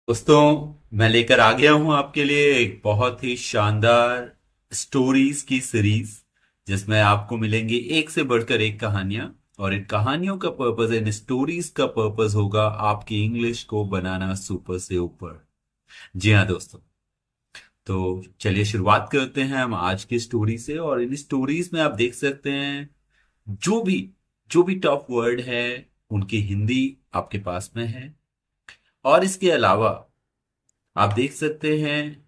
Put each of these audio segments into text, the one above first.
दोस्तों, मैं लेकर आ गया हूं आपके लिए एक बहुत ही शानदार स्टोरीज की सीरीज जिसमें आपको मिलेंगी एक से बढ़कर एक कहानियां। और इन कहानियों का पर्पस, इन स्टोरीज का पर्पस होगा आपकी इंग्लिश को बनाना सुपर से ऊपर। जी हाँ दोस्तों, तो चलिए शुरुआत करते हैं हम आज की स्टोरी से। और इन स्टोरीज में आप देख सकते हैं जो भी जो भी टॉप वर्ड है उनकी हिंदी आपके पास में है। और इसके अलावा आप देख सकते हैं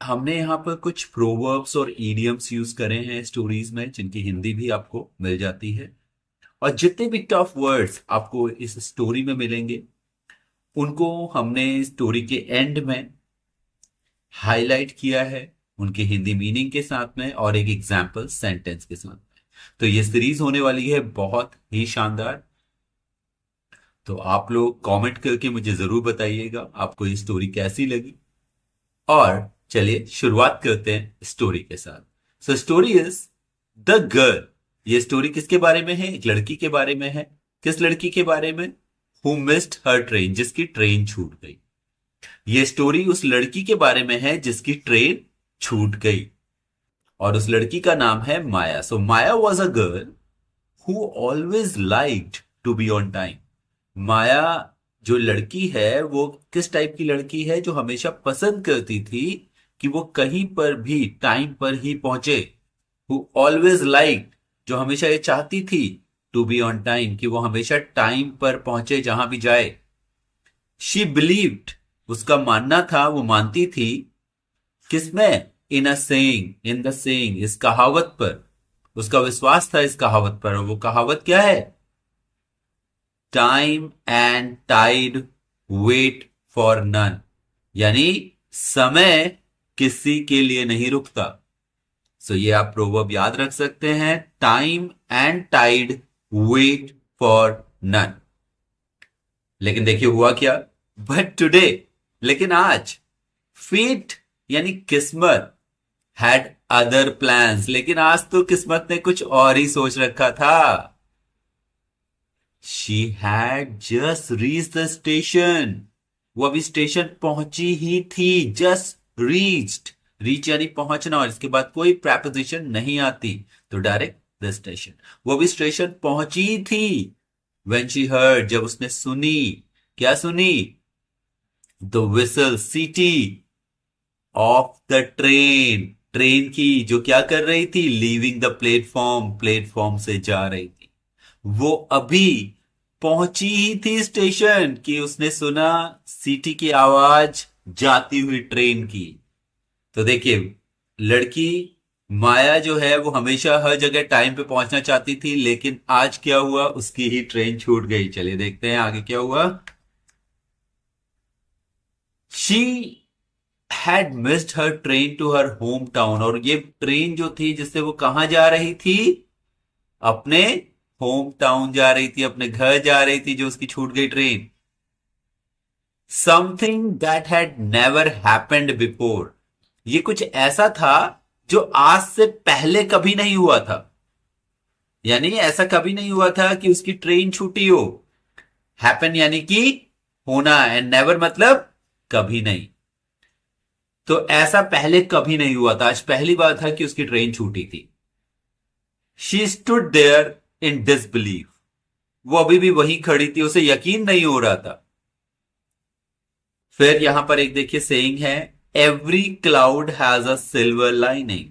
हमने यहाँ पर कुछ प्रोवर्ब्स और इडियम्स यूज करे हैं स्टोरीज में, जिनकी हिंदी भी आपको मिल जाती है। और जितने भी टफ वर्ड्स आपको इस स्टोरी में मिलेंगे उनको हमने स्टोरी के एंड में हाईलाइट किया है, उनके हिंदी मीनिंग के साथ में और एक एग्जाम्पल सेंटेंस के साथ में। तो ये सीरीज होने वाली है बहुत ही शानदार। तो आप लोग कमेंट करके मुझे जरूर बताइएगा आपको ये स्टोरी कैसी लगी। और चलिए शुरुआत करते हैं स्टोरी के साथ। So story is the girl. ये स्टोरी किसके बारे में है? एक लड़की के बारे में है। किस लड़की के बारे में? हु मिस्ड हर ट्रेन, जिसकी ट्रेन छूट गई। ये स्टोरी उस लड़की के बारे में है जिसकी ट्रेन छूट गई। और उस लड़की का नाम है Maya. So Maya was a girl who always liked to be on time. Maya जो लड़की है वो किस टाइप की लड़की है? जो हमेशा पसंद करती थी कि वो कहीं पर भी टाइम पर ही पहुंचे। हु ऑलवेज लाइक, जो हमेशा ये चाहती थी टू बी ऑन टाइम, कि वो हमेशा टाइम पर पहुंचे जहां भी जाए। शी बिलीव्ड, उसका मानना था, वो मानती थी किसमें? In a saying, in the saying, इस कहावत पर। उसका विश्वास था इस कहावत पर। और वो कहावत क्या है? Time and tide wait for none, यानी समय किसी के लिए नहीं रुकता। सो ये आप प्रोवर्ब याद रख सकते हैं, time and tide wait for none. लेकिन देखिए हुआ क्या? बट टुडे, लेकिन आज, फेट यानी किस्मत, हैड अदर प्लान्स, लेकिन आज तो किस्मत ने कुछ और ही सोच रखा था। She had just reach the station, वो अभी स्टेशन पहुंची ही थी। जस्ट रीच्ड, रीच यानी पहुंचना, और इसके बाद कोई प्रेपोजिशन नहीं आती, तो डायरेक्ट द स्टेशन। वो अभी स्टेशन पहुंची थी। व्हेन शी हर्ड, जब उसने सुनी, क्या सुनी? द विसल, सीटी ऑफ द ट्रेन, ट्रेन की जो क्या कर रही थी? लीविंग द प्लेटफॉर्म, प्लेटफॉर्म से जा रही थी। वो अभी पहुंची ही थी स्टेशन कि उसने सुना सीटी की आवाज जाती हुई ट्रेन की। तो देखिए, लड़की माया जो है वो हमेशा हर जगह टाइम पे पहुंचना चाहती थी, लेकिन आज क्या हुआ? उसकी ही ट्रेन छूट गई। चलिए देखते हैं आगे क्या हुआ। She had missed her train to her home town, और ये ट्रेन जो थी जिससे वो कहां जा रही थी? अपने होम टाउन जा रही थी, अपने घर जा रही थी, जो उसकी छूट गई train. Something that had never happened before, ये कुछ ऐसा था जो आज से पहले कभी नहीं हुआ था। यानी ऐसा कभी नहीं हुआ था कि उसकी ट्रेन छूटी हो। हैपन यानी कि होना, एंड नेवर मतलब कभी नहीं। तो ऐसा पहले कभी नहीं हुआ था, आज पहली बार था कि उसकी ट्रेन छूटी थी। She stood there in disbelief, वो अभी भी वहीं खड़ी थी, उसे यकीन नहीं हो रहा था। फिर यहां पर एक देखिए सेइंग है, every cloud has a silver lining.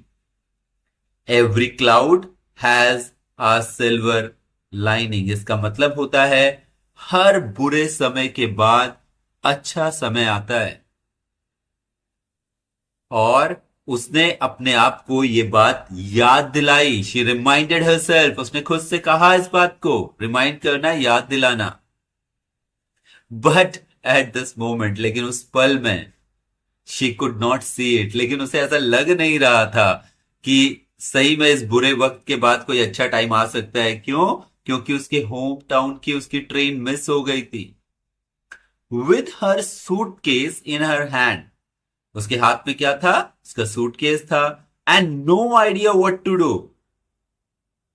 Every cloud has a silver lining, इसका मतलब होता है हर बुरे समय के बाद अच्छा समय आता है। और उसने अपने आप को ये बात याद दिलाई। शी रिमाइंडेड हरसेल्फ, उसने खुद से कहा इस बात को। रिमाइंड करना, याद दिलाना। बट एट दिस मोमेंट, लेकिन उस पल में, she could not see it, लेकिन उसे ऐसा लग नहीं रहा था कि सही में इस बुरे वक्त के बाद कोई अच्छा टाइम आ सकता है। क्यों? क्योंकि उसके होम टाउन की उसकी ट्रेन मिस हो गई थी। With her suitcase in her hand, उसके हाथ में क्या था? उसका सूटकेस था। And no idea what to do,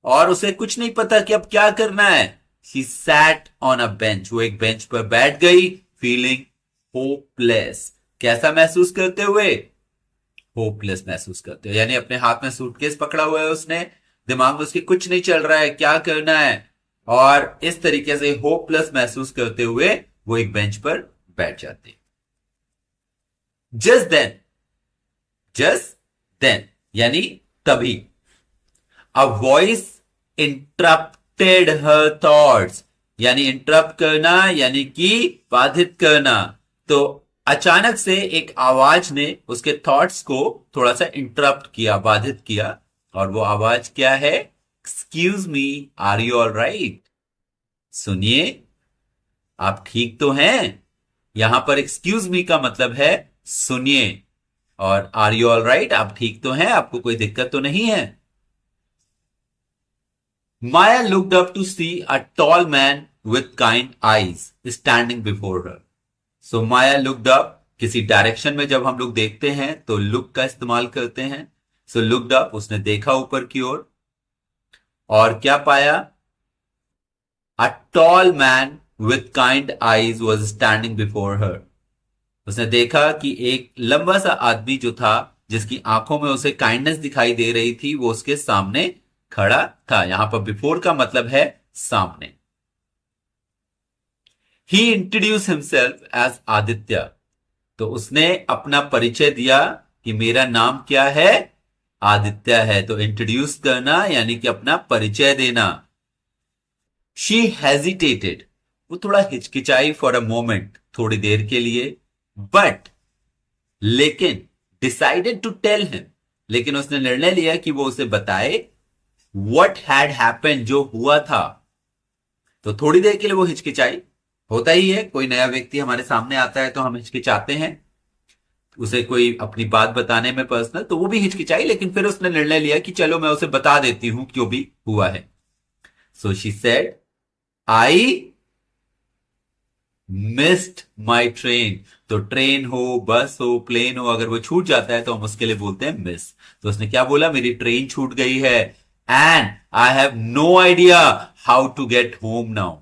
और उसे कुछ नहीं पता कि अब क्या करना है। She sat on a bench, वो एक बेंच पर बैठ गई, फीलिंग होपलेस। कैसा महसूस करते हुए? होपलेस महसूस करते हुए, यानी अपने हाथ में सूटकेस पकड़ा हुआ है उसने, दिमाग में उसके कुछ नहीं चल रहा है, क्या करना है, और इस तरीके से होपलेस महसूस करते हुए वो एक बेंच पर बैठ जाते हैं। जस्ट देन, जस्ट देन यानी तभी, a voice interrupted her thoughts, यानी इंटरप्ट करना यानी कि बाधित करना। तो अचानक से एक आवाज ने उसके थॉट्स को थोड़ा सा इंटरप्ट किया, बाधित किया, और वो आवाज क्या है? Excuse me, are you all right? सुनिए, आप ठीक तो हैं? यहां पर एक्सक्यूज मी का मतलब है सुनिए, और आर यू ऑल राइट, आप ठीक तो हैं, आपको कोई दिक्कत तो नहीं है? Maya looked up to see a tall man with kind eyes standing before her. So Maya looked up, किसी डायरेक्शन में जब हम लोग देखते हैं तो लुक का इस्तेमाल करते हैं। सो लुक्ड अप, उसने देखा ऊपर की ओर, और क्या पाया? A tall man with kind eyes was standing before her. उसने देखा कि एक लंबा सा आदमी जो था, जिसकी आंखों में उसे काइंडनेस दिखाई दे रही थी, वो उसके सामने खड़ा था। यहां पर बिफोर का मतलब है सामने। ही इंट्रोड्यूस हिमसेल्फ एज आदित्य। तो उसने अपना परिचय दिया कि मेरा नाम क्या है? आदित्य है। तो इंट्रोड्यूस करना यानी कि अपना परिचय देना। शी हेजिटेटेड, वो थोड़ा हिचकिचाई फॉर अ मोमेंट, थोड़ी देर के लिए, बट लेकिन डिसाइडेड टू टेल हिम, लेकिन उसने निर्णय लिया कि वो उसे बताए व्हाट हैड हैपेंड, जो हुआ था। तो थोड़ी देर के लिए वो हिचकिचाई, होता ही है, कोई नया व्यक्ति हमारे सामने आता है तो हम हिचकिचाते हैं, उसे कोई अपनी बात बताने में पर्सनल, तो वो भी हिचकिचाई, लेकिन फिर उसने निर्णय लिया कि चलो मैं उसे बता देती हूं क्यों भी हुआ है। So she said I missed my train. तो ट्रेन हो, बस हो, प्लेन हो, अगर वो छूट जाता है तो हम उसके लिए बोलते हैं मिस। तो उसने क्या बोला? मेरी ट्रेन छूट गई है, and I have no idea how to get home now,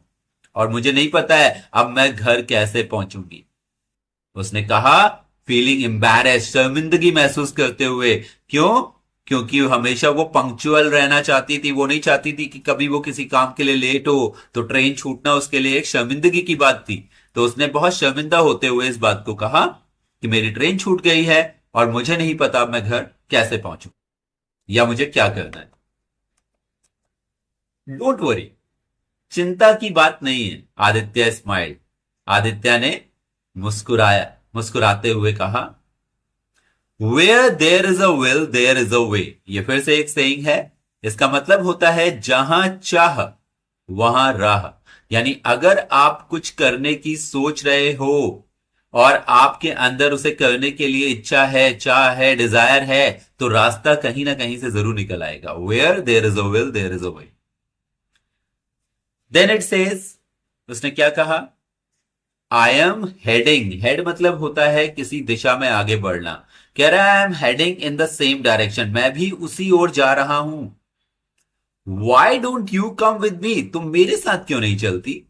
और मुझे नहीं पता है अब मैं घर कैसे पहुंचूंगी। उसने कहा फीलिंग एम्बैरेस्ड, शर्मिंदगी महसूस करते हुए। क्यों? क्योंकि हमेशा वो पंक्चुअल रहना चाहती थी, वो नहीं चाहती थी कि कभी वो किसी काम के लिए लेट हो, तो ट्रेन छूटना उसके लिए एक शर्मिंदगी की बात थी। तो उसने बहुत शर्मिंदा होते हुए इस बात को कहा कि मेरी ट्रेन छूट गई है और मुझे नहीं पता मैं घर कैसे पहुंचू या मुझे क्या करना है। डोंट वरी, चिंता की बात नहीं है। आदित्य स्माइल, आदित्य ने मुस्कुराया, मुस्कुराते हुए कहा where there is a will there is a way. ये फिर से एक सेइंग है, इसका मतलब होता है जहां चाह वहां राह। यानी अगर आप कुछ करने की सोच रहे हो और आपके अंदर उसे करने के लिए इच्छा है, चाह है, डिजायर है, तो रास्ता कहीं ना कहीं से जरूर निकल आएगा। Where there is a will there is a way. Then it says, उसने क्या कहा? आई एम हेडिंग, हेड मतलब होता है किसी दिशा में आगे बढ़ना। कह रहा है I am heading in the same direction, मैं भी उसी ओर जा रहा हूं। Why don't you come with me, तुम मेरे साथ क्यों नहीं चलती?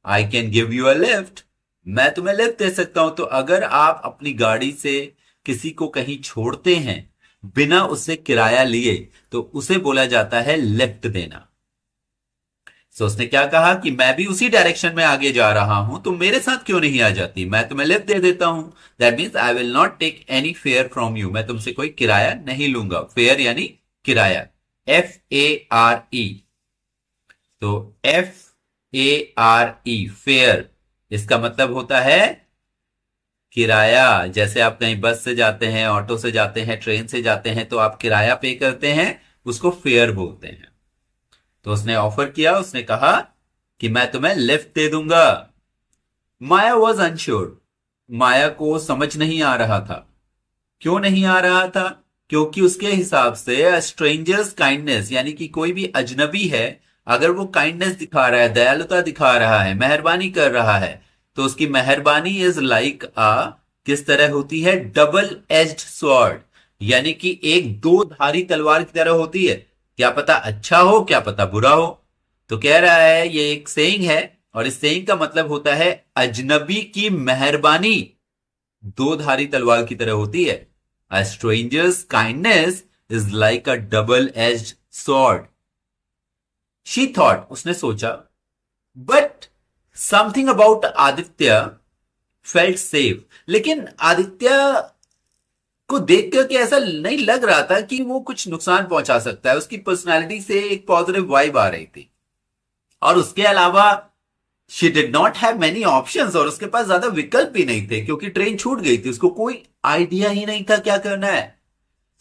I can give you a lift, मैं तुम्हें लिफ्ट दे सकता हूं। तो अगर आप अपनी गाड़ी से किसी को कहीं छोड़ते हैं बिना उससे किराया लिए, तो उसे बोला जाता है लिफ्ट देना। सो उसने क्या कहा कि मैं भी उसी डायरेक्शन में आगे जा रहा हूं, तुम मेरे साथ क्यों नहीं आ जाती? मैं तुम्हें लिफ्ट दे देता हूं। That means I will not take any fare from you, मैं तुमसे कोई किराया नहीं लूंगा। फेयर यानी किराया, FARE। तो FARE, फेयर, इसका मतलब होता है किराया। जैसे आप कहीं बस से जाते हैं, ऑटो से जाते हैं, ट्रेन से जाते हैं, तो आप किराया पे करते हैं, उसको फेयर बोलते हैं। तो उसने ऑफर किया, उसने कहा कि मैं तुम्हें लिफ्ट दे दूंगा। माया वॉज अनश्योर, माया को समझ नहीं आ रहा था। क्यों नहीं आ रहा था? क्योंकि उसके हिसाब से स्ट्रेंजर्स काइंडनेस, यानी कि कोई भी अजनबी है, अगर वो काइंडनेस दिखा रहा है, दयालुता दिखा रहा है, मेहरबानी कर रहा है, तो उसकी मेहरबानी इज लाइक किस तरह होती है? डबल एज्ड स्वॉर्ड, यानी कि एक दो धारी तलवार की तरह होती है। क्या पता अच्छा हो, क्या पता बुरा हो। तो कह रहा है, ये एक सेइंग है, और इस सेइंग का मतलब होता है अजनबी की मेहरबानी दो धारी तलवार की तरह होती है। A stranger's kindness is like a double edged sword, she thought, उसने सोचा। But something about Aditya felt safe, लेकिन आदित्य को देख करके ऐसा नहीं लग रहा था कि वो कुछ नुकसान पहुंचा सकता है। उसकी पर्सनालिटी से एक पॉजिटिव वाइब आ रही थी, और उसके अलावा she did not have many options, और उसके पास ज्यादा विकल्प भी नहीं थे क्योंकि ट्रेन छूट गई थी। उसको कोई आइडिया ही नहीं था क्या करना है।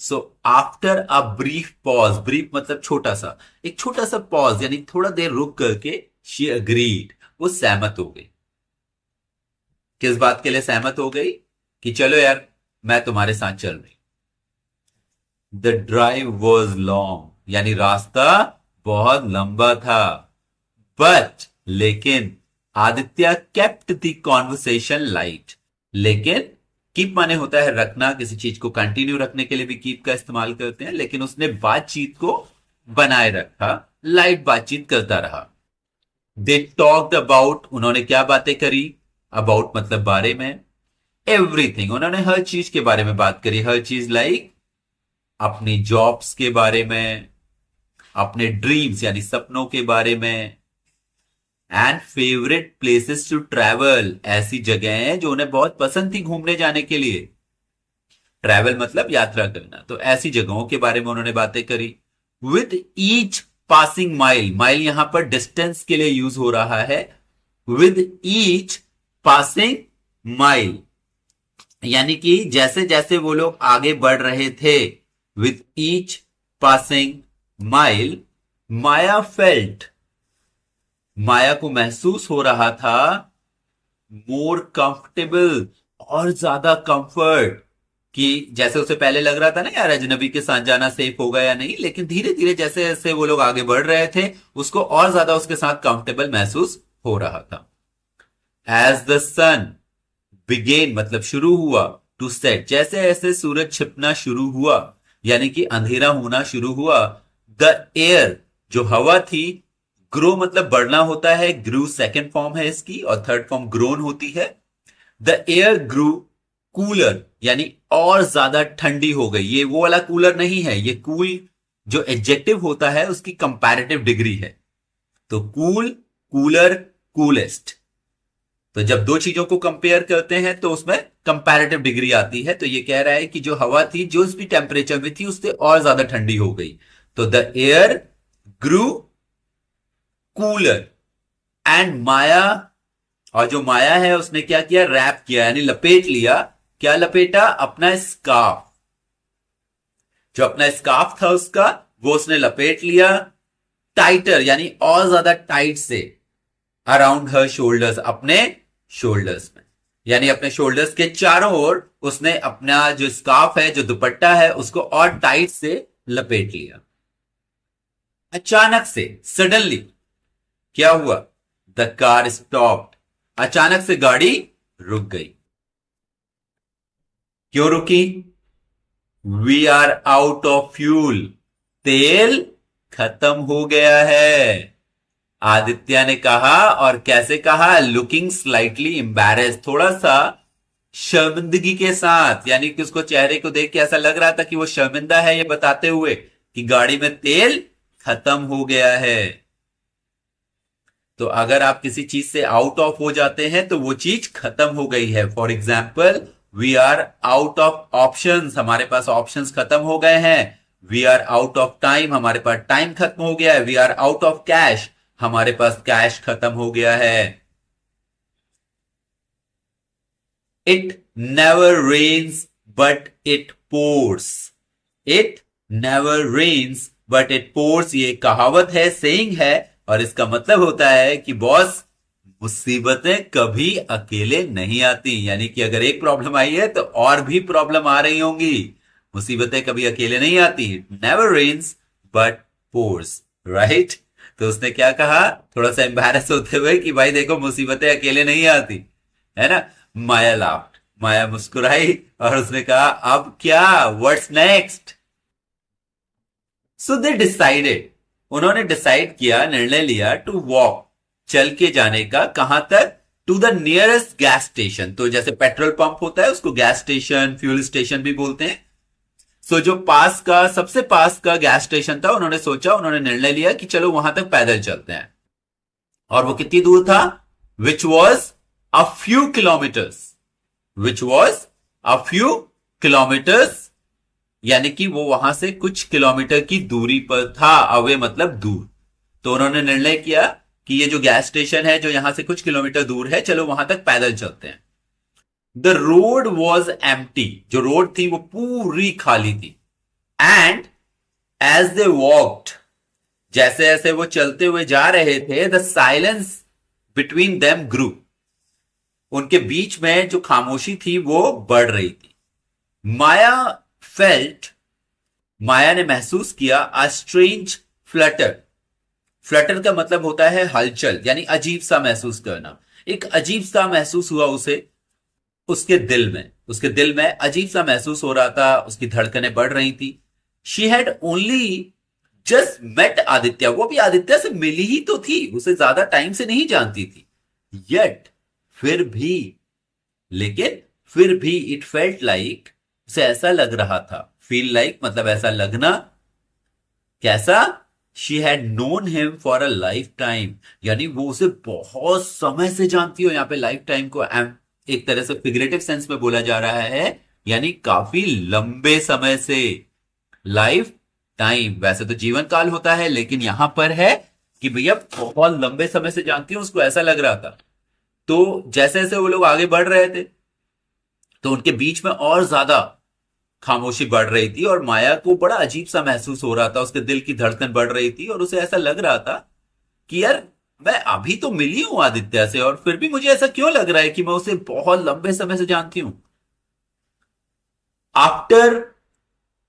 So after a brief pause, brief मतलब छोटा सा, एक छोटा सा पॉज यानी थोड़ा देर रुक करके, शी अग्रीड, वो सहमत हो गई। किस बात के लिए सहमत हो गई? कि चलो यार, मैं तुम्हारे साथ चल रही। द ड्राइव वॉज लॉन्ग, यानी रास्ता बहुत लंबा था। बट लेकिन Aditya kept the conversation light, लेकिन कीप माने होता है रखना, किसी चीज को कंटिन्यू रखने के लिए भी कीप का इस्तेमाल करते हैं, लेकिन उसने बातचीत को बनाए रखा, लाइट बातचीत करता रहा। दे टॉक्ड अबाउट, उन्होंने क्या बातें करी? अबाउट मतलब बारे में। एवरीथिंग, उन्होंने हर चीज के बारे में बात करी। हर चीज लाइक अपनी जॉब्स के बारे में, अपने ड्रीम्स यानी सपनों के बारे में, and favourite places to travel, ऐसी जगह हैं जो उन्हें बहुत पसंद थी घूमने जाने के लिए। ट्रैवल मतलब यात्रा करना, तो ऐसी जगहों के बारे में उन्होंने बातें करी। With each passing mile, mile यहां पर डिस्टेंस के लिए यूज हो रहा है। विद ईच पासिंग माइल यानी कि जैसे जैसे वो लोग आगे बढ़ रहे थे, with each passing mile, Maya felt, Maya को महसूस हो रहा था, मोर कंफर्टेबल, और ज्यादा कंफर्ट। कि जैसे उसे पहले लग रहा था ना यार अजनबी के साथ जाना सेफ होगा या नहीं, लेकिन धीरे धीरे जैसे जैसे वो लोग आगे बढ़ रहे थे, उसको और ज्यादा उसके साथ कंफर्टेबल महसूस हो रहा था। एज द सन बिगेन मतलब शुरू हुआ, टू सेट, जैसे जैसे सूरज छिपना शुरू हुआ यानी कि अंधेरा होना शुरू हुआ, द एयर जो हवा थी, ग्रो मतलब बढ़ना होता है, ग्रू सेकेंड फॉर्म है इसकी, और थर्ड फॉर्म ग्रोन होती है। द एयर ग्रू कूलर यानी और ज्यादा ठंडी हो गई। ये वो वाला कूलर नहीं है, ये कूल जो एडजेक्टिव होता है उसकी कंपैरेटिव डिग्री है। तो कूल, कूलर, कूलेस्ट, तो जब दो चीजों को कंपेयर करते हैं तो उसमें कंपैरेटिव डिग्री आती है। तो ये कह रहा है कि जो हवा थी जो भी टेम्परेचर में थी उससे और ज्यादा ठंडी हो गई। तो the air grew cooler and Maya, और जो माया है उसने क्या किया? रैप किया यानी लपेट लिया। क्या लपेटा? अपना स्कार्फ, जो अपना स्कार्फ था उसका वो उसने लपेट लिया, टाइटर यानी और ज्यादा टाइट से, अराउंड हर शोल्डर्स, अपने शोल्डर्स में, यानी अपने शोल्डर्स के चारों ओर उसने अपना जो स्कार्फ है, जो दुपट्टा है, उसको और टाइट से लपेट लिया। अचानक से, सडनली, क्या हुआ? द कार स्टॉप्ड, अचानक से गाड़ी रुक गई। क्यों रुकी? We are out of fuel, तेल खत्म हो गया है, आदित्य ने कहा। और कैसे कहा? लुकिंग स्लाइटली एम्बैरेस्ड, थोड़ा सा शर्मिंदगी के साथ, यानी कि उसको चेहरे को देख के ऐसा लग रहा था कि वो शर्मिंदा है ये बताते हुए कि गाड़ी में तेल खत्म हो गया है। तो अगर आप किसी चीज से आउट ऑफ हो जाते हैं तो वो चीज खत्म हो गई है। For example, we are out of options, हमारे पास ऑप्शंस खत्म हो गए हैं। We are out of time, हमारे पास टाइम खत्म हो गया है। We are out of cash, हमारे पास कैश खत्म हो गया है। It never rains but it pours, it never rains but it pours, ये कहावत है, सेइंग है, और इसका मतलब होता है कि बॉस, मुसीबतें कभी अकेले नहीं आती, यानी कि अगर एक प्रॉब्लम आई है तो और भी प्रॉब्लम आ रही होंगी। मुसीबतें कभी अकेले नहीं आती, never rains but pours, right. तो उसने क्या कहा, थोड़ा सा एम्बैरस होते हुए, कि भाई देखो मुसीबतें अकेले नहीं आती, है ना। माया लाफ्ड, माया मुस्कुराई और उसने कहा अब क्या, what's next. So they decided, उन्होंने डिसाइड किया, निर्णय लिया, टू वॉक, चल के जाने का। कहां तक? To the nearest gas station. तो जैसे पेट्रोल पंप होता है उसको गैस स्टेशन, फ्यूल स्टेशन भी बोलते हैं। सो जो पास का, सबसे पास का गैस स्टेशन था, उन्होंने निर्णय लिया कि चलो वहां तक पैदल चलते हैं। और वो कितनी दूर था? Which was a few kilometres, which was a few kilometres, यानी कि वो वहां से कुछ किलोमीटर की दूरी पर था। अवे मतलब दूर। तो उन्होंने निर्णय किया कि ये जो गैस स्टेशन है जो यहां से कुछ किलोमीटर दूर है, चलो वहां तक पैदल चलते हैं। द रोड वॉज एम्प्टी, जो रोड थी वो पूरी खाली थी। एंड एज दे वॉक्ड, जैसे जैसे वो चलते हुए जा रहे थे, द साइलेंस बिटवीन देम ग्रू, उनके बीच में जो खामोशी थी वो बढ़ रही थी। माया फेल्ट, माया ने महसूस किया, अ स्ट्रेंज फ्लटर, फ्लटर का मतलब होता है हलचल, यानी अजीब सा महसूस करना। एक अजीब सा महसूस हुआ उसे, उसके दिल में अजीब सा महसूस हो रहा था, उसकी धड़कनें बढ़ रही थी। She had only just met Aditya, वो भी आदित्य से मिली ही तो थी, उसे ज्यादा टाइम से नहीं जानती थी। येट, फिर भी, लेकिन फिर भी, इट फेल्ट लाइक, उसे ऐसा लग रहा था, फील लाइक मतलब ऐसा लगना, कैसा? She had known him for a life time, यानी वो उसे बहुत समय से जानती हो। यहां पे लाइफ टाइम को एक तरह से फिगरेटिव सेंस में बोला जा रहा है, यानी काफी लंबे समय से। लाइफ टाइम वैसे तो जीवन काल होता है, लेकिन यहां पर है कि भैया बहुत लंबे समय से जानती हूं, उसको ऐसा लग रहा था। तो जैसे जैसे वो लोग आगे बढ़ रहे थे तो उनके बीच में और ज्यादा खामोशी बढ़ रही थी, और माया को बड़ा अजीब सा महसूस हो रहा था, उसके दिल की धड़कन बढ़ रही थी, और उसे ऐसा लग रहा था कि यार मैं अभी तो मिली हूं आदित्य से, और फिर भी मुझे ऐसा क्यों लग रहा है कि मैं उसे बहुत लंबे समय से जानती हूं। आफ्टर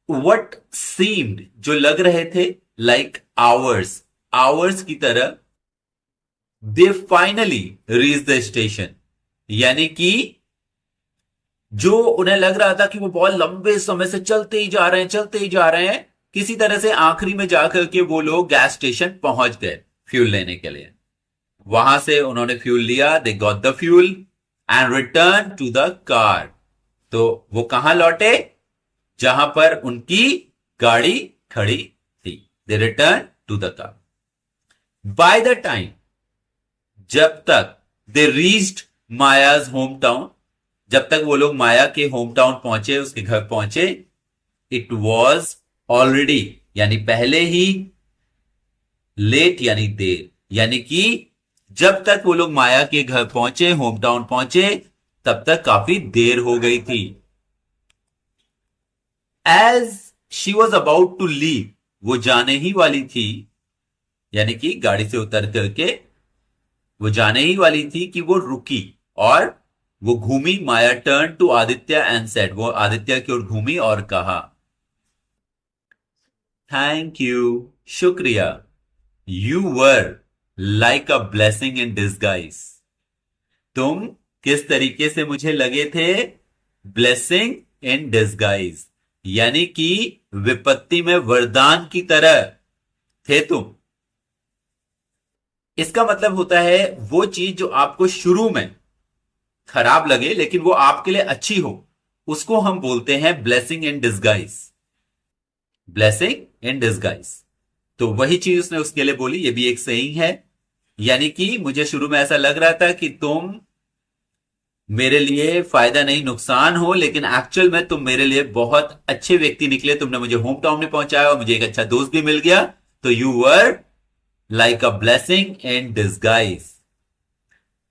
वट सीम्ड, जो लग रहे थे लाइक आवर्स, आवर्स की तरह, they finally reach the station, यानी कि जो उन्हें लग रहा था कि वो बहुत लंबे समय से चलते ही जा रहे हैं, चलते ही जा रहे हैं, किसी तरह से आखिरी में जाकर के वो लोग गैस स्टेशन पहुंच गए फ्यूल लेने के लिए। वहां से उन्होंने फ्यूल लिया, they got the fuel and return to the car. तो वो कहां लौटे? जहां पर उनकी गाड़ी खड़ी थी। They return to the car. By the time, जब तक they reached Maya's hometown, जब तक वो लोग माया के होम टाउन पहुंचे, उसके घर पहुंचे, इट वॉज ऑलरेडी, यानी पहले ही, लेट यानी देर, यानी कि जब तक वो लोग माया के घर पहुंचे, होम टाउन पहुंचे, तब तक काफी देर हो गई थी। As she was about to leave, वो जाने ही वाली थी, यानी कि गाड़ी से उतर करके वो जाने ही वाली थी कि वो रुकी और वो घूमी। Maya turn to Aditya and said, वो आदित्य की ओर घूमी और कहा, थैंक यू, शुक्रिया, you were like a blessing in disguise, तुम किस तरीके से मुझे लगे थे? ब्लेसिंग इन डिस्गाइज, यानी कि विपत्ति में वरदान की तरह थे तुम। इसका मतलब होता है वो चीज जो आपको शुरू में खराब लगे लेकिन वो आपके लिए अच्छी हो, उसको हम बोलते हैं blessing in disguise, blessing in disguise. तो वही चीज उसने उसके लिए बोली, ये भी एक सही है, यानी कि मुझे शुरू में ऐसा लग रहा था कि तुम मेरे लिए फायदा नहीं नुकसान हो, लेकिन एक्चुअल में तुम मेरे लिए बहुत अच्छे व्यक्ति निकले, तुमने मुझे होम टाउन में पहुंचाया और मुझे एक अच्छा दोस्त भी मिल गया। तो you were like a blessing in disguise.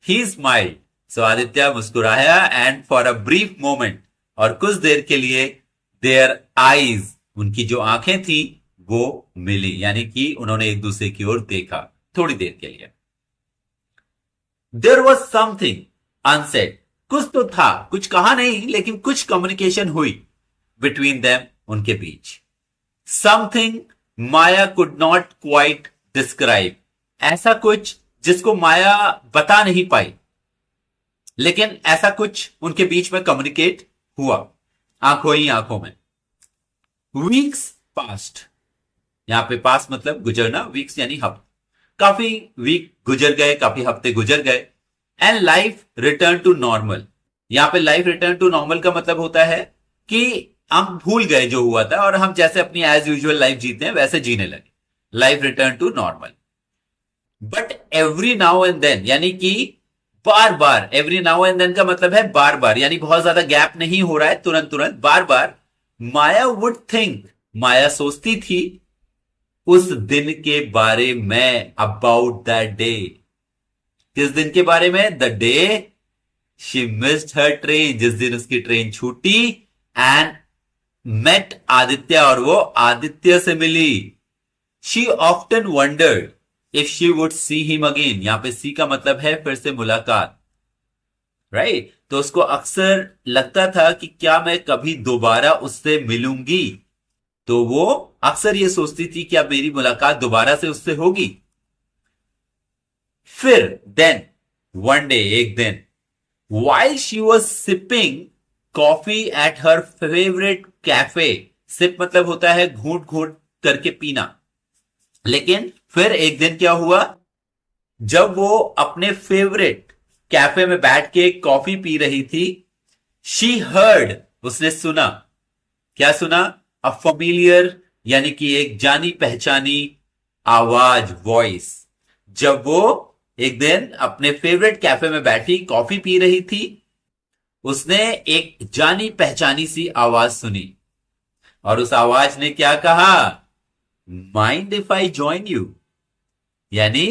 He smiled, so Aditya मुस्कुराया, and for a brief moment, और कुछ देर के लिए, देयर आईज, उनकी जो आंखें थी वो मिली, यानी कि उन्होंने एक दूसरे की ओर देखा थोड़ी देर के लिए। देयर वॉज समथिंग अनसेड, कुछ तो था, कुछ कहा नहीं लेकिन कुछ कम्युनिकेशन हुई बिटवीन देम, उनके बीच। Something Maya could not quite describe, ऐसा कुछ जिसको माया बता नहीं पाई, लेकिन ऐसा कुछ उनके बीच में कम्युनिकेट हुआ, आंखों ही आंखों में। वीक्स पास्ट, यहां पे पास मतलब गुजरना, वीक्स यानी हफ्ते, काफी वीक गुजर गए, काफी हफ्ते गुजर गए। And life return to normal. यहां पे लाइफ रिटर्न टू नॉर्मल का मतलब होता है कि हम भूल गए जो हुआ था और हम जैसे अपनी एज यूजुअल लाइफ जीते हैं वैसे जीने लगे। Life return to normal. But every now and then, यानी कि बार बार, एवरी नाउ एंड देन का मतलब है बार बार, यानी बहुत ज्यादा गैप नहीं हो रहा है, तुरंत तुरंत, बार बार। माया वुड थिंक, माया सोचती थी उस दिन के बारे में, अबाउट दैट डे। किस दिन के बारे में? The day she missed her train, जिस दिन उसकी ट्रेन छूटी, एंड मेट आदित्य, और वो आदित्य से मिली। She often wondered if she would see him again. यहां पे सी का मतलब है फिर से मुलाकात, राइट? तो उसको अक्सर लगता था कि क्या मैं कभी दोबारा उससे मिलूंगी। तो वो अक्सर ये सोचती थी कि अब मेरी मुलाकात दोबारा से उससे होगी। फिर देन वन डे, एक दिन, while she was sipping coffee at her favorite cafe, sip मतलब होता है घूंट घूंट करके पीना। लेकिन फिर एक दिन क्या हुआ, जब वो अपने फेवरेट कैफे में बैठ के कॉफी पी रही थी, शी हर्ड, उसने सुना। क्या सुना? अ फैमिलियर, यानी कि एक जानी पहचानी आवाज, वॉइस। जब वो एक दिन अपने फेवरेट कैफे में बैठी कॉफी पी रही थी, उसने एक जानी पहचानी सी आवाज सुनी, और उस आवाज ने क्या कहा? Mind if I join you, यानी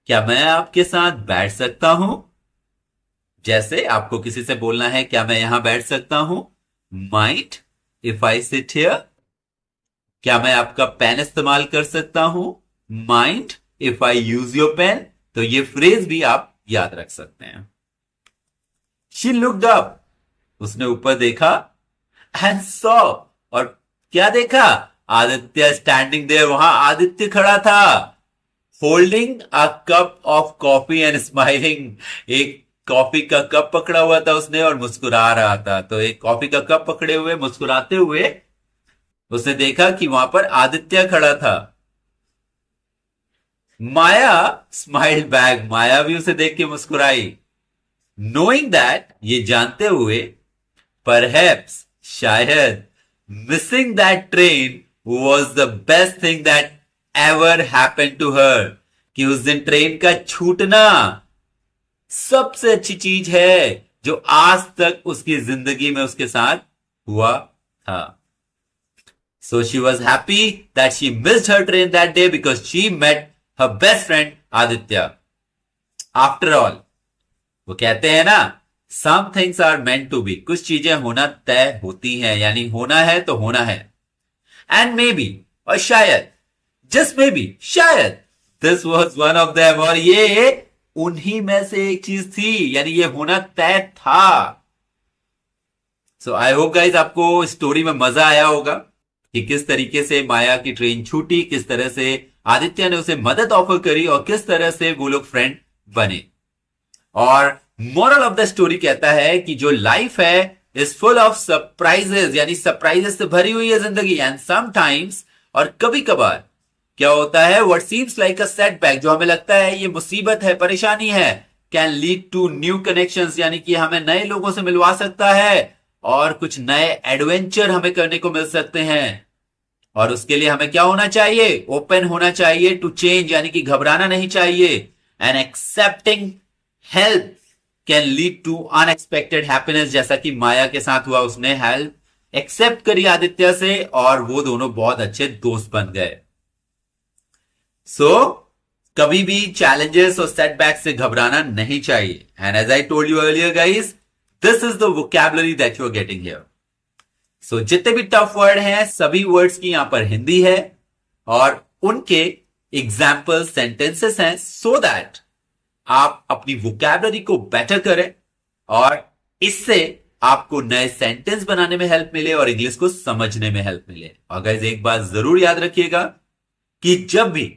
क्या मैं आपके साथ बैठ सकता हूं? जैसे आपको किसी से बोलना है, क्या मैं यहां बैठ सकता हूं? Mind if I sit here. क्या मैं आपका पेन इस्तेमाल कर सकता हूं? Mind if I use your pen. तो ये फ्रेज भी आप याद रख सकते हैं। शी लुक्ड अप, उसने ऊपर देखा, एंड सॉ, और क्या देखा? आदित्य स्टैंडिंग देयर, वहां आदित्य खड़ा था, holding a cup of coffee and smiling. एक कॉफी का कप पकड़ा हुआ था उसने और मुस्कुरा रहा था। तो एक कॉफी का कप पकड़े हुए मुस्कुराते हुए उसने देखा कि वहां पर आदित्य खड़ा था। माया स्माइल्ड बैक, माया भी उसे देख के मुस्कुराई। नोइंग दैट, ये जानते हुए, परहैप्स, शायद, missing that train was the best thing that ever happened to her, कि उस दिन ट्रेन का छूटना सबसे अच्छी चीज है जो आज तक उसकी जिंदगी में उसके साथ हुआ था। So she was happy that she missed her train that day because she met her best friend Aditya. After all, वो कहते हैं ना, some things are meant to be. कुछ चीजें होना तय होती हैं, यानी होना है तो होना है। And maybe, और शायद, just maybe, शायद, this was one of them, और ये उन्हीं में से एक चीज थी, यानी ये होना तय था। So I hope guys आपको स्टोरी में मजा आया होगा कि किस तरीके से माया की ट्रेन छूटी, किस तरह से आदित्य ने उसे मदद ऑफर करी और किस तरह से वो लोग फ्रेंड बने। और मोरल ऑफ द स्टोरी कहता है कि जो लाइफ है इज फुल ऑफ सरप्राइजेस, यानी सरप्राइजेस से भरी हुई है जिंदगी। एंड समटाइम्स, और कभी कभार क्या होता है, what seems like a setback, जो हमें लगता है ये मुसीबत है, परेशानी है, can lead to new connections, यानी कि हमें नए लोगों से मिलवा सकता है और कुछ नए एडवेंचर हमें करने को मिल सकते हैं। और उसके लिए हमें क्या होना चाहिए? ओपन होना चाहिए टू चेंज, यानी कि घबराना नहीं चाहिए। And accepting help can lead to unexpected happiness, जैसा कि माया के साथ हुआ। उसने हेल्प एक्सेप्ट करी आदित्य से और वो दोनों बहुत अच्छे दोस्त बन गए। सो कभी भी चैलेंजेस और सेटबैक से घबराना नहीं चाहिए। And as I told you earlier guys, this is the vocabulary that you are getting here. So जितने भी टफ वर्ड हैं, सभी वर्ड्स की यहां पर हिंदी है और उनके एग्जाम्पल सेंटेंसेस हैं, सो दैट आप अपनी वोकैबुलरी को बेटर करें और इससे आपको नए सेंटेंस बनाने में हेल्प मिले और इंग्लिश को समझने में हेल्प मिले। और गाइस एक बात जरूर याद रखिएगा कि जब भी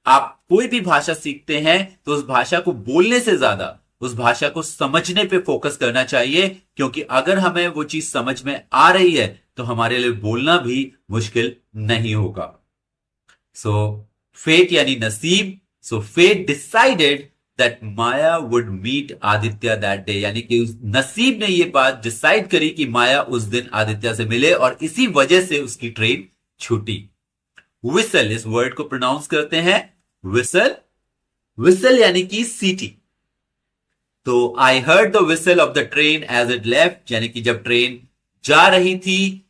आप कोई भी भाषा सीखते हैं तो उस भाषा को बोलने से ज्यादा उस भाषा को समझने पे फोकस करना चाहिए, क्योंकि अगर हमें वो चीज समझ में आ रही है तो हमारे लिए बोलना भी मुश्किल नहीं होगा। सो फेट यानी नसीब, so fate decided that Maya would meet Aditya that day, यानी कि उस नसीब ने ये बात डिसाइड करी कि माया उस दिन आदित्य से मिले और इसी वजह से उसकी ट्रेन छूटी। विसल, इस वर्ड को प्रोनाउंस करते हैं विसल। विसल यानी कि सीटी। तो I heard the whistle of the train as it left, यानी कि जब ट्रेन जा रही थी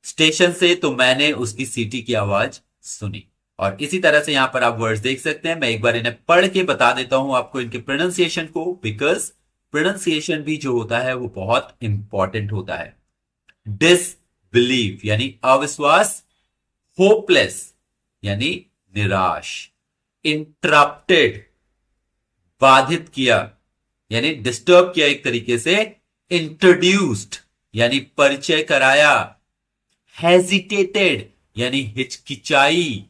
स्टेशन से तो मैंने उसकी सीटी की आवाज सुनी। और इसी तरह से यहां पर आप वर्ड्स देख सकते हैं। मैं एक बार इन्हें पढ़ के बता देता हूं आपको इनके प्रोनाउंसिएशन को, बिकॉज प्रोनाउंसिएशन भी जो होता है वो बहुत इंपॉर्टेंट होता है। डिसबिलीव यानी अविश्वास, होपलेस यानी निराश, इंटरप्टेड बाधित किया यानी डिस्टर्ब किया एक तरीके से, इंट्रोड्यूस्ड यानी परिचय कराया, हेजिटेटेड यानी हिचकिचाई,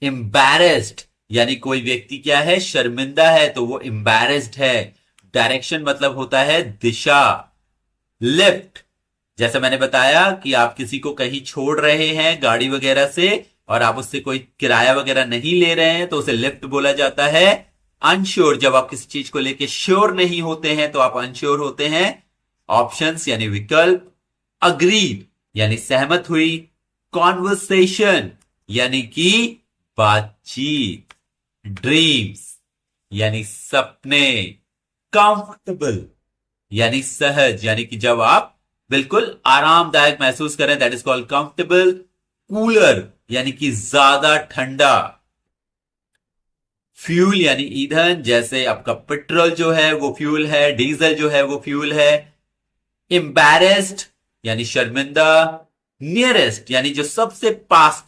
एम्बैरेस्ड यानी कोई व्यक्ति क्या है, शर्मिंदा है तो वो एम्बैरेस्ड है। डायरेक्शन मतलब होता है दिशा। लिफ्ट, जैसे मैंने बताया कि आप किसी को कहीं छोड़ रहे हैं गाड़ी वगैरह से और आप उससे कोई किराया वगैरह नहीं ले रहे हैं तो उसे लिफ्ट बोला जाता है। अनश्योर, जब आप किसी चीज को लेके श्योर नहीं होते हैं तो आप अनश्योर होते हैं। ऑप्शंस यानी विकल्प। अग्रीड यानी सहमत हुई। कॉन्वर्सेशन यानी कि बातचीत। ड्रीम्स यानी सपने। कंफर्टेबल यानी सहज, यानी कि जब आप बिल्कुल आरामदायक महसूस करें, that is called comfortable. Cooler यानी कि ज्यादा ठंडा। फ्यूल यानी ईंधन, जैसे आपका पेट्रोल जो है वो फ्यूल है, डीजल जो है वो फ्यूल है। एम्बैरेस्ड यानी शर्मिंदा। नियरेस्ट यानी जो सबसे पास,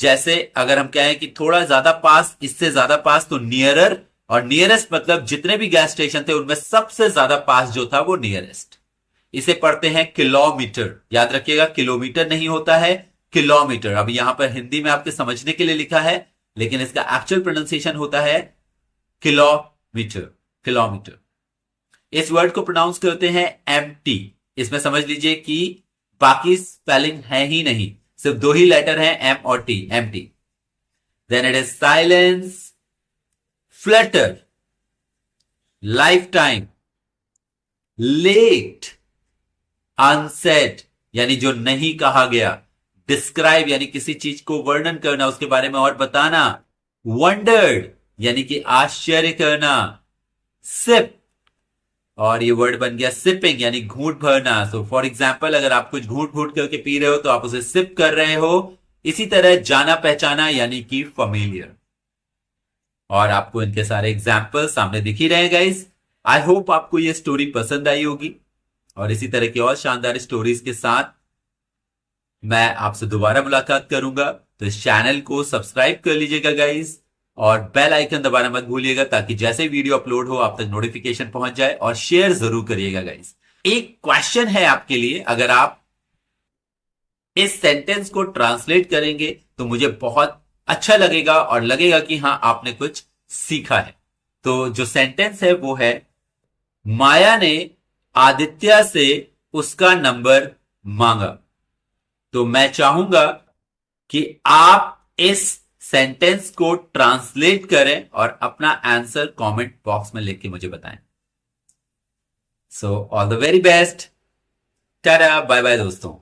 जैसे अगर हम कहें कि थोड़ा ज्यादा पास, इससे ज्यादा पास तो नियरर, और नियरेस्ट मतलब जितने भी गैस स्टेशन थे उनमें सबसे ज्यादा पास जो था वो नियरेस्ट। इसे पढ़ते हैं किलोमीटर, याद रखिएगा किलोमीटर नहीं होता है किलोमीटर। अब यहां पर हिंदी में आपके समझने के लिए लिखा है लेकिन इसका एक्चुअल प्रोनाउंसिएशन होता है किलोमीटर। किलोमीटर। इस वर्ड को प्रोनाउंस करते हैं एम्प्टी। इसमें समझ लीजिए कि बाकी स्पेलिंग है ही नहीं, सिर्फ दो ही लेटर हैं, एम और T, empty. Then it is silence. Flutter, lifetime, late, unsaid यानी जो नहीं कहा गया, डिस्क्राइब यानी किसी चीज को वर्णन करना, उसके बारे में और बताना, वंडर्ड यानी कि आश्चर्य करना, सिप, और ये वर्ड बन गया सिपिंग यानी घूंट भरना। सो फॉर एग्जाम्पल, अगर आप कुछ घूंट घूंट करके पी रहे हो तो आप उसे सिप कर रहे हो। इसी तरह जाना पहचाना यानी कि फैमिलियर। और आपको इनके सारे एग्जाम्पल सामने दिख ही रहे गाइस। आई होप आपको ये स्टोरी पसंद आई होगी और इसी तरह की और शानदार स्टोरीज के साथ मैं आपसे दोबारा मुलाकात करूंगा। तो इस चैनल को सब्सक्राइब कर लीजिएगा गाइस और बेल आइकन दबाना मत भूलिएगा ताकि जैसे वीडियो अपलोड हो आप तक नोटिफिकेशन पहुंच जाए, और शेयर जरूर करिएगा गाइस। एक क्वेश्चन है आपके लिए, अगर आप इस सेंटेंस को ट्रांसलेट करेंगे तो मुझे बहुत अच्छा लगेगा और लगेगा कि हां आपने कुछ सीखा है। तो जो सेंटेंस है वो है, माया ने आदित्य से उसका नंबर मांगा। तो मैं चाहूंगा कि आप इस सेंटेंस को ट्रांसलेट करें और अपना आंसर कमेंट बॉक्स में लिख के मुझे बताएं। So all the very best. Tata, bye bye दोस्तों।